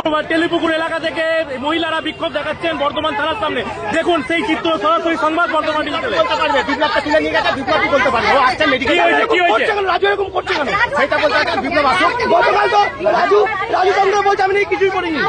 টেলিপুকুর এলাকা থেকে মহিলারা বিক্ষোভ দেখাচ্ছেন বর্ধমান থানার সামনে। দেখুন সেই চিত্র, সরাসরি সংবাদ বর্ধমান ডিজিটালে। বিপ্লবটা তুলে নিয়ে গেছে, বিপ্লবই বলতে পারবে। ও আজকে মেডিকেল কি হয়েছে রাজু এরকম করছে কেন সেটা বলতে পারবে। বিপ্লব আসুক। গতকাল তো রাজু চন্দ্র বলছে আমি কিছুই করিনি।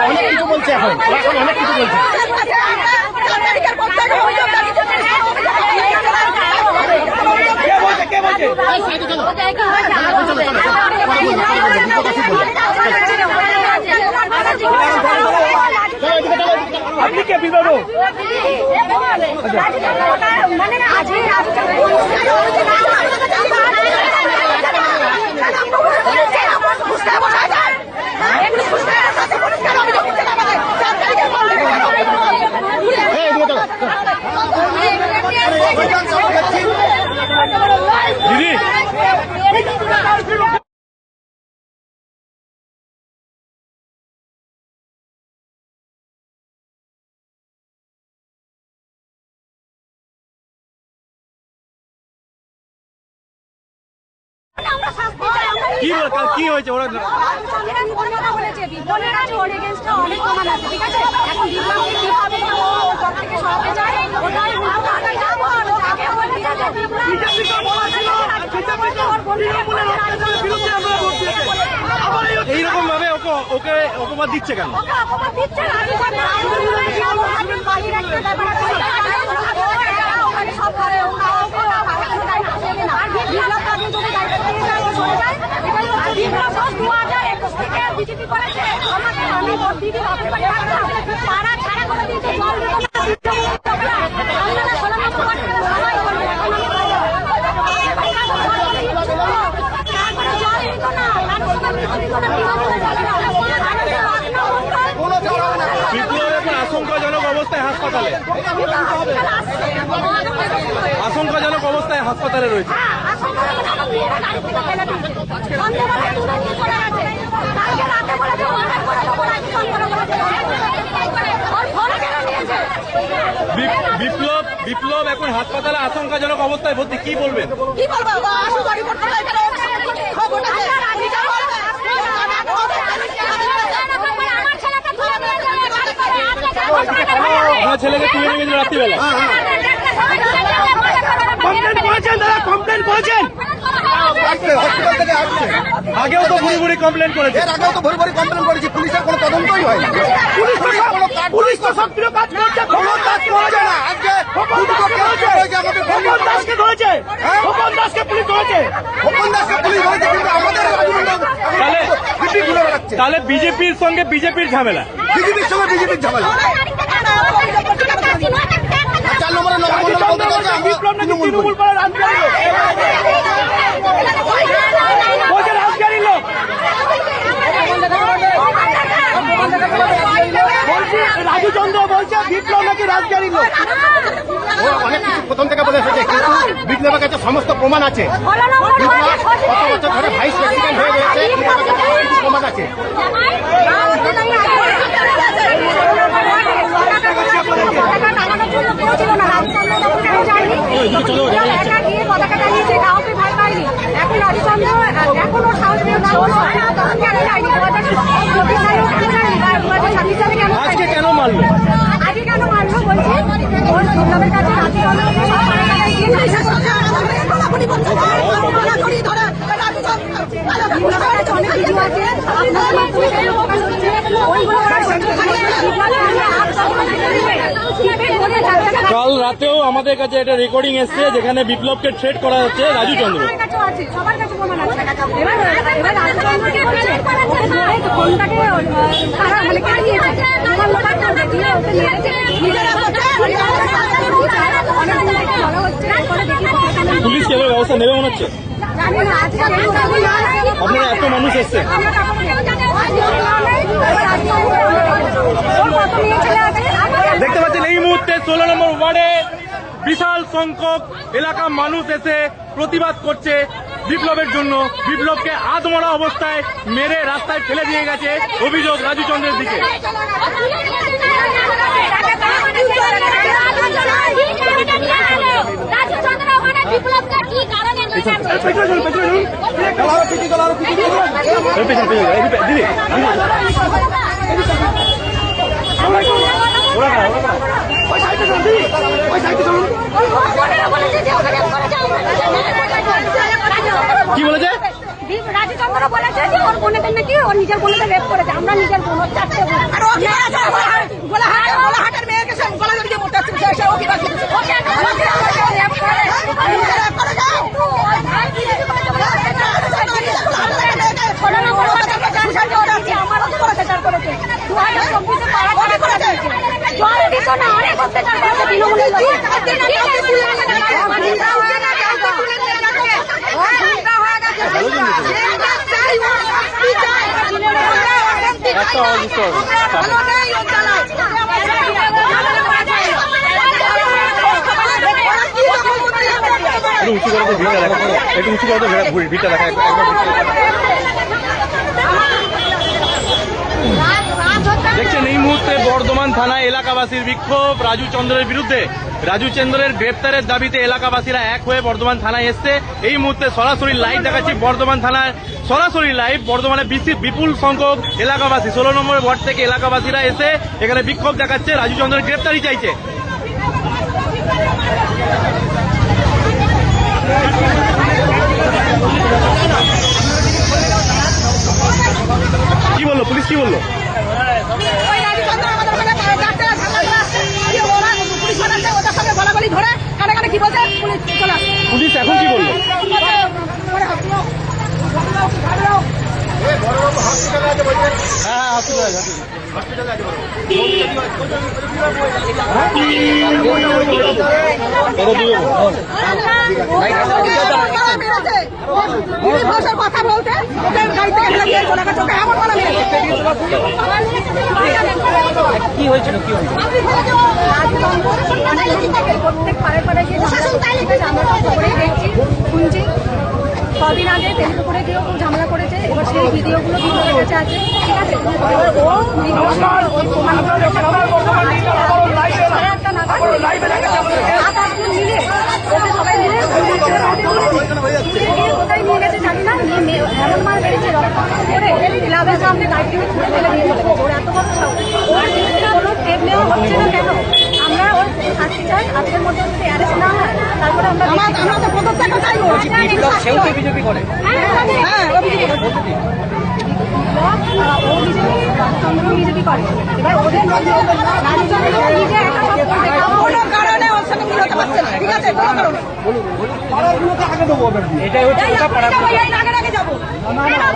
অনেক কিছু বলছে, এখন অনেক কিছু বলছে। কে বলছে আপনি কে বিপ্লব? দিদি কি হয়েছে? ওরা এইরকম ভাবে ওকে অপবাদ দিচ্ছে কেন? আশঙ্কাজনক অবস্থায় হাসপাতালে, আশঙ্কাজনক অবস্থায় হাসপাতালে রয়েছে। বিপ্লব এখন হাসপাতালে আশঙ্কাজনক অবস্থায় ভর্তি, কি বলবেন? আমার ছেলেকে তুলে নিয়ে গেছিল রাত্রিবেলা। কমপ্লেন করেছেন দাদা? কমপ্লেন করেছেন? হসপিটাল থেকে আসছে। আগেও তো ভুরি কমপ্লেন করেছে। আগেও তো ভুরি কমপ্লেন করেছি। পুলিশের কোনো তদন্তই হয় না। পুলিশ তো সক্রিয় কাজ করছে, কোনো কাজ করছে না। আজকে খোকন দাসকে ধরেছে, খোকন দাসকে পুলিশ ধরেছে, খোকন দাসকে পুলিশ ধরেছে, কিন্তু আমাদের তাহলে বিজেপির সঙ্গে বিজেপির ঝামেলা, বিজেপির সঙ্গে বিজেপির ঝামেলা। 4 নম্বরে তৃণমূল করে রাজগাড়ি লোক রাজু চন্দ্র বলছে বিপ্লব নাকি রাজগাড়ি লোক। ও অনেক কিছু প্রথম থেকে বলে এসেছে, কিন্তু বিপ্লবের কাছে সমস্ত প্রমাণ আছে। কত বছর ধরে ভাইস প্রেসিডেন্ট হয়ে গেছে, প্রমাণ আছে। আজকে কেন মারলো? আজকে কেন মারলো বলছে ওর বিপ্লবের কাছে কাল রাতেও আমাদের কাছে একটা রেকর্ডিং এসছে যেখানে বিপ্লবকে থ্রেট করা হচ্ছে রাজু চন্দ্র। পুলিশ কেবল ব্যবস্থা নেবে মনে হচ্ছে? আপনারা এত মানুষ এসছে, দেখতে পাচ্ছেন এই মুহূর্তে 16 নম্বর ওয়ার্ডে বিশাল সংখ্যক এলাকা মানুষ এসে প্রতিবাদ করছে বিপ্লবের জন্য। বিপ্লবকে আধমরা অবস্থায় মেরে রাস্তায় ফেলে দিয়ে গেছে, অভিযোগ রাজু চন্দ্রের দিকে। দিদি কি বলেছে? রাজু চন্দ্র বলেছে যে ওর বোনেদের নাকি ওর নিজের বোনেদের রেপ করেছে। আমরা নিজের বোন, ওর 4টে বোন। আর ও গোলাহাটের মেয়েকে সব গলা জড়িয়ে মরতে আসছে। ও কি বাকি? ওকে রেপ করে। আমারও তো অত্যাচার করেছে। 2024 পাড়া করেছে। জল দিত না, অনেক অত্যাচার করেছে তৃণমূলের লোক। উঁচু করে তো ভিড়টা দেখা, একটু উঁচু করে তো ভিড়টা দেখা। দেখছেন এই মুহূর্তে বর্ধমান থানায় এলাকাবাসীর বিক্ষোভ রাজু চন্দ্রের বিরুদ্ধে। রাজু চন্দ্রের গ্রেপ্তারের দাবিতে এলাকাবাসীরা এক হয়ে বর্ধমান থানায় এসছে। এই মুহূর্তে সরাসরি লাইভ দেখাচ্ছি বর্ধমান থানায়, সরাসরি লাইভ। বর্ধমানে বিপুল সংখ্যক এলাকাবাসী 16 নম্বর ওয়ার্ড থেকে এলাকাবাসীরা এসে এখানে বিক্ষোভ দেখাচ্ছে, রাজু চন্দ্রের গ্রেপ্তারি চাইছে। কি বললো পুলিশ, কি বললো? পুলিশ এখন কি বললো? হ্যাঁ, হসপিটালে আছে। কথা বলতে কি হয়েছিল? প্রত্যেক পাড়ে পাড়ে গিয়ে আমরা খবরেই দেখছি, শুনছি। কদিন আগে তেলুগু করে দিয়েও খুব ঝামেলা করেছে। এবার সেই ভিডিওগুলো ভিডিওর কাছে আছে, ঠিক আছে। এবার ও মিলে ওকে সবাই মিলে কোথায় নিয়ে গেছে জানি না, নিয়ে এমন মার বেড়েছে রক্ত করে ক্লাবের সামনে গাড়ি ছুড়ে ফেলে দিয়ে চলে গেছে। ওর এত বড় সাহস, ওর বিরুদ্ধে কোনো স্টেপ নেওয়া হচ্ছে না কেন? আমরা ওর শাস্তি চাই, আজকের মধ্যে যদি অ্যারেস্ট না হয় তারপরে আমরা তো পদত্যাগ চাইবো। বিজেপি করে বিজেপি করে। এবার ওদের মধ্যে রাজচন্দ্র নিজে একটা কোনো কারণে ওর সঙ্গে মিলতে পারছে না, ঠিক আছে? কোনো কারণে এটাই হচ্ছে আগে যাবো।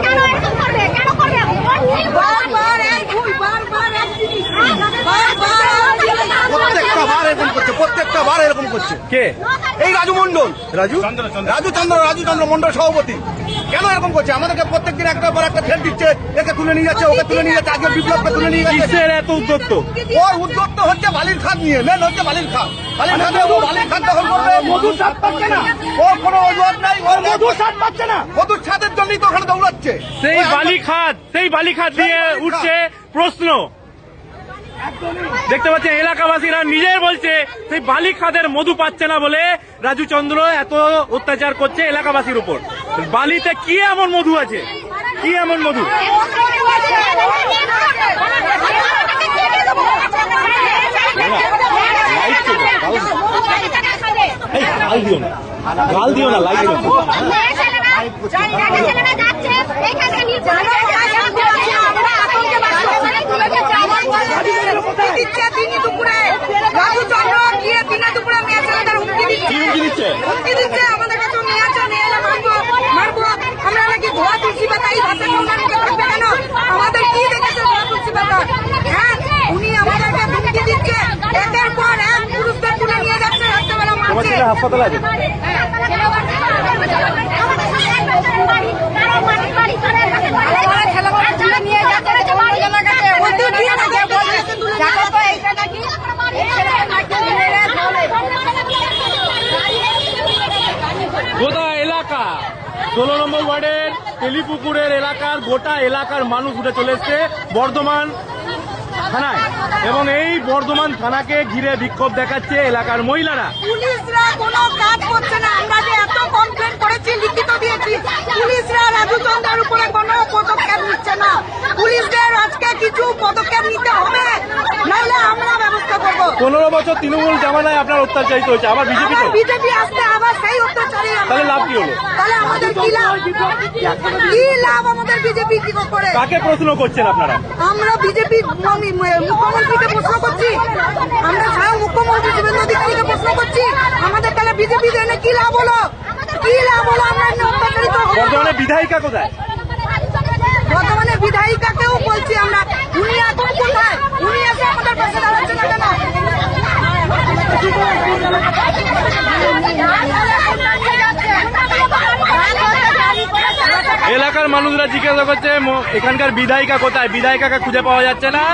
কেন এরকম করবে? কেন করবে? বারবার এই ভুল, বারবার এক জিনিস, প্রত্যেকটা বার এরকম করছে, প্রত্যেকটা বার এরকম করছে। কে? এই রাজু মন্ডল, রাজু রাজু চন্দ্র মন্ডল সভাপতি কেন এরকম করছে? আমাদেরকে প্রত্যেকদিন একটার পর একটা থ্রেট দিচ্ছে, একে তুলে নিয়ে যাচ্ছে, ওকে তুলে নিয়ে যাচ্ছে, আজকে বিপ্লবকে তুলে নিয়ে যাচ্ছে। কিসের এত উদ্যত্ত? ওর উদ্যোক্ত হচ্ছে বালির খাত নিয়ে, মেন হচ্ছে বালির খাত। বালির খাত দখল করবে, মধুর স্বাদ পাচ্ছে না। ওর কোনো অজুহাত নাই, ওর মধুর স্বাদ পাচ্ছে না। মধুর স্বাদের জন্যই তো ওখানে দৌড়াচ্ছে। সেই বালিখাত নিয়ে উঠছে প্রশ্ন। দেখতে পাচ্ছেন এলাকাবাসীরা নিজের বলছে সেই বালিখাদের মধু পাচ্ছে না বলে রাজু চন্দ্র এত অত্যাচার করছে এলাকাবাসীর উপর। বালিতে কি এমন মধু আছে? কি এমন মধু? গাল দিও না, লাইট আমাদের কাছে নিয়ে আসো, নিয়ে এলে মারবো। আমরা নাকি ধোয়া তুলসী পাতা, এই ভাষা থাকবে কেন? আমাদের কি দেখেছে ধোয়া তুলসী পাতা? হ্যাঁ, উনি আমাদেরকে হুমকি দিচ্ছে, একের পর এক পুরুষদের তুলে নিয়ে যাচ্ছে, রাত্রেবেলা মারছে। হাসপাতালে আছে। গোটা এলাকা 16 নম্বর ওয়ার্ডের তেলিপুকুরের এলাকার গোটা এলাকার মানুষ উঠে চলে এসছে বর্ধমান থানায়, এবং এই বর্ধমান থানাকে ঘিরে বিক্ষোভ দেখাচ্ছে এলাকার মহিলারা। পুলিশরা কোনো কাজ করছে না। আমরা যে এত কমপ্লেন করেছি, লিখিত দিয়েছি, পুলিশরা রাজু চন্দ্রের উপরে কোনো পদক্ষেপ নিচ্ছে না। পুলিশদের আজকে কিছু পদক্ষেপ নিতে হবে, নাহলে আমরা ব্যবস্থা করবো। 15 বছর তৃণমূল জামানায় আপনার অত্যাচারিত হয়েছে, আবার বিজেপি তো, বিজেপি আসতে আবার সেই অত্যাচারী। তাহলে লাভ কি হলো? তাহলে আমাদের কি লাভ? কি লাভ আমাদের বিজেপি কি করে? কাকে প্রশ্ন করছেন আপনারা? আমরা বিজেপি মুখ্যমন্ত্রীকে প্রশ্ন করছি, আমরা স্বয়ং মুখ্যমন্ত্রী শুভেন্দু অধিকারীকে প্রশ্ন করছি, আমাদের তাহলে বিজেপি এনে কি লাভ হলো? কি লাভ হলো? আমরা এমনি অত্যাচারিত হবো। বর্তমানে বিধায়িকা কোথায়? বর্তমানে বিধায়িকাকেও বলছি আমরা, উনি এখন কোথায়? উনি এসে আমাদের পাশে দাঁড়াচ্ছে না কেন? এলাকার মানুষরা জিজ্ঞাসা করছে এখানকার বিধায়িকা কোথায়, বিধায়িকাকে খুঁজে পাওয়া যাচ্ছে না,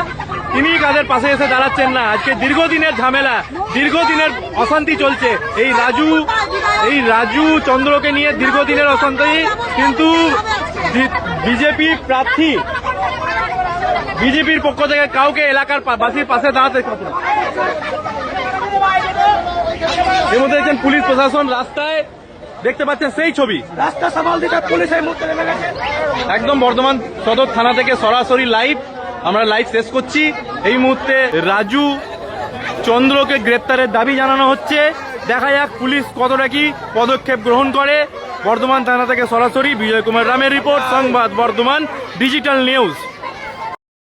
তিনি কাদের পাশে এসে দাঁড়াচ্ছেন না। আজকে দীর্ঘদিনের ঝামেলা, দীর্ঘদিনের অশান্তি চলছে, এই রাজু চন্দ্রকে নিয়ে দীর্ঘদিনের অশান্তি, কিন্তু বিজেপি প্রার্থী, বিজেপির পক্ষ থেকে কাউকে এলাকার বাসীর পাশে দাঁড়াতে পারছে না। এর মধ্যে দেখছেন পুলিশ প্রশাসন রাস্তায়, দেখতে পাচ্ছেন সেই ছবি, রাস্তা সামাল দিতে পুলিশ এই মুহূর্তে নেমে গেছে। একদম বর্ধমান সদর থানা থেকে সরাসরি লাইভ, আমরা লাইভ শেষ করছি। এই মুহূর্তে রাজু চন্দ্রকে গ্রেপ্তারের দাবি জানানো হচ্ছে, দেখা যাক পুলিশ কতটা কি পদক্ষেপ গ্রহণ করে। বর্ধমান থানা থেকে সরাসরি বিজয় কুমার রামের রিপোর্ট, সংবাদ বর্ধমান ডিজিটাল নিউজ।